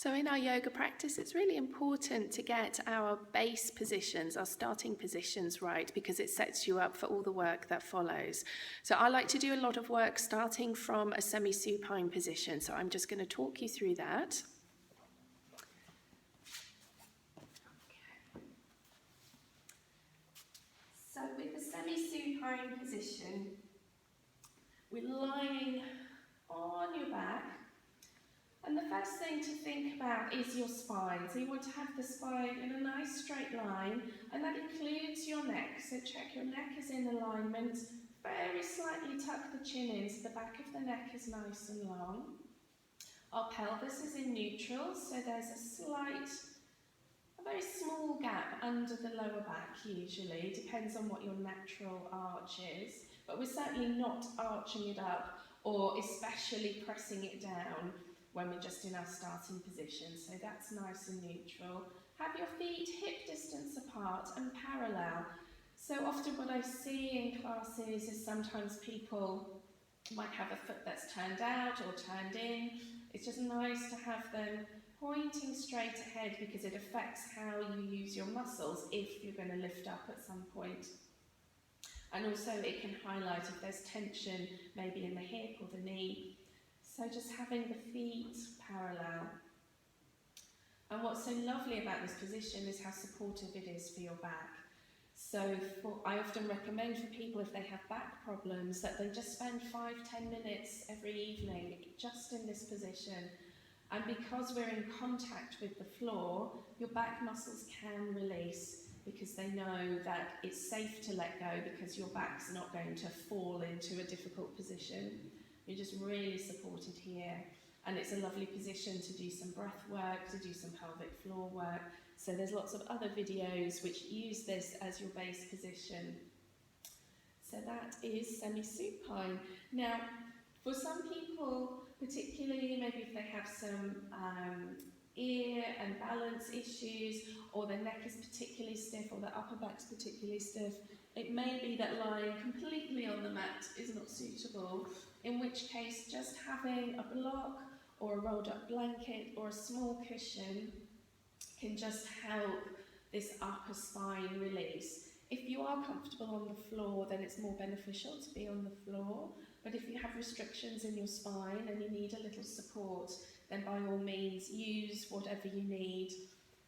So in our yoga practice, it's really important to get our base positions, our starting positions right, because it sets you up for all the work that follows. So I like to do a lot of work starting from a semi-supine position. So I'm just going to talk you through that. So with the semi-supine position, we're lying on your back. And the first thing to think about is your spine. So you want to have the spine in a nice straight line, and that includes your neck. So check your neck is in alignment. Very slightly tuck the chin in so the back of the neck is nice and long. Our pelvis is in neutral, so there's a very small gap under the lower back usually. Depends on what your natural arch is. But we're certainly not arching it up or especially pressing it down when we're just in our starting position, so that's nice and neutral. Have your feet hip distance apart and parallel. So often what I see in classes is sometimes people might have a foot that's turned out or turned in. It's just nice to have them pointing straight ahead because it affects how you use your muscles if you're going to lift up at some point. And also it can highlight if there's tension maybe in the hip or the knee. So just having the feet parallel. And what's so lovely about this position is how supportive it is for your back. So I often recommend for people if they have back problems that they just spend 5-10 minutes every evening just in this position. And because we're in contact with the floor, your back muscles can release because they know that it's safe to let go because your back's not going to fall into a difficult position. You're just really supported here, and it's a lovely position to do some breath work, to do some pelvic floor work. So there's lots of other videos which use this as your base position. So that is semi-supine. Now, for some people, particularly maybe if they have some ear and balance issues, or their neck is particularly stiff, or their upper back's particularly stiff, it may be that lying completely on the mat is not suitable, in which case just having a block or a rolled up blanket or a small cushion can just help this upper spine release. If you are comfortable on the floor, then it's more beneficial to be on the floor, but if you have restrictions in your spine and you need a little support, then by all means use whatever you need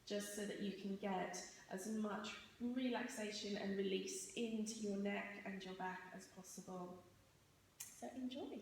just so that you can get as much relaxation and release into your neck and your back as possible. So enjoy.